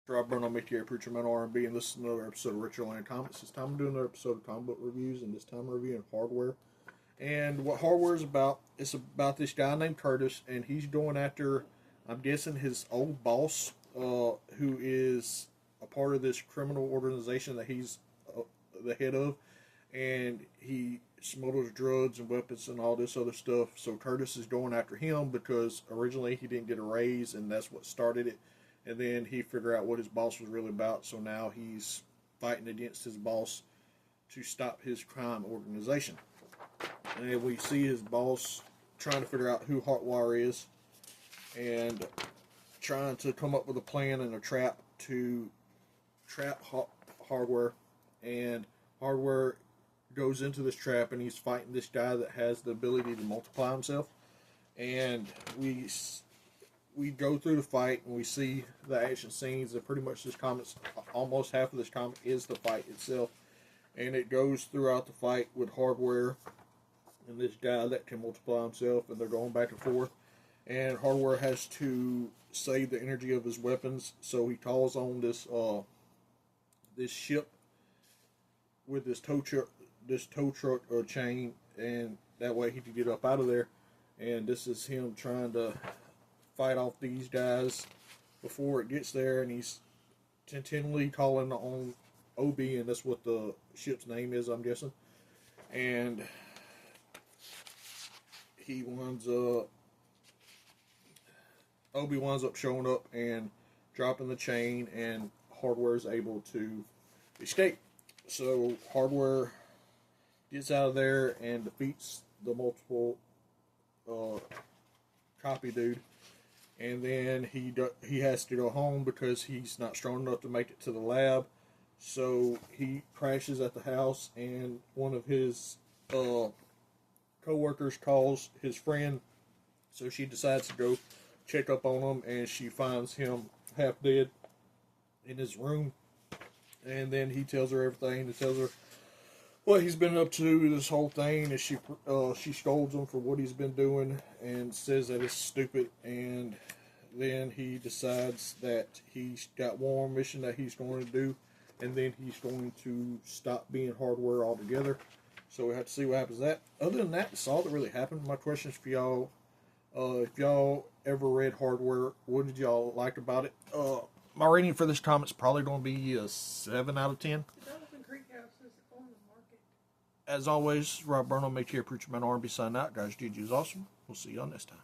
Rob Burnham, MTR Preacher Man R&B, and this is another episode of Richard Land Comics. This time I'm doing another episode of comic book reviews, and this time I'm reviewing Hardware. And what Hardware is about, it's about this guy named Curtis, and he's going after, I'm guessing, his old boss, who is a part of this criminal organization that he's the head of, and he smuggles drugs and weapons and all this other stuff. So Curtis is going after him because originally he didn't get a raise, and that's what started it. And then he figured out what his boss was really about, so now he's fighting against his boss to stop his crime organization. And we see his boss trying to figure out who Hardware is and trying to come up with a plan and a trap to trap Hardware. And Hardware goes into this trap, and he's fighting this guy that has the ability to multiply himself. And we go through the fight, and we see the action scenes, and pretty much this comic's, almost half of this comic is the fight itself. And it goes throughout the fight with Hardware and this guy that can multiply himself, and they're going back and forth. And Hardware has to save the energy of his weapons, so he calls on this ship with this tow truck or chain, and that way he can get up out of there. And this is him trying to fight off these guys before it gets there, and he's continually calling on Obi, and that's what the ship's name is, I'm guessing. And Obi winds up showing up and dropping the chain, and Hardware is able to escape. So Hardware gets out of there and defeats the multiple copy dude. And then he has to go home because he's not strong enough to make it to the lab. So he crashes at the house, and one of his co-workers calls his friend. So she decides to go check up on him, and she finds him half dead in his room. And then he tells her everything. He tells her what he's been up to this whole thing, and she scolds him for what he's been doing and says that it's stupid. And then he decides that he's got one more mission that he's going to do, and then he's going to stop being Hardware altogether. So we have to see what happens to that. Other than that, that's all that really happened. My question is for y'all, if y'all ever read Hardware, what did y'all like about it? My rating for this comic is probably going to be a 7 out of 10. As always, Rob Burnham, make sure you preach man R&B sign out. Guys, GG is awesome. We'll see y'all next time.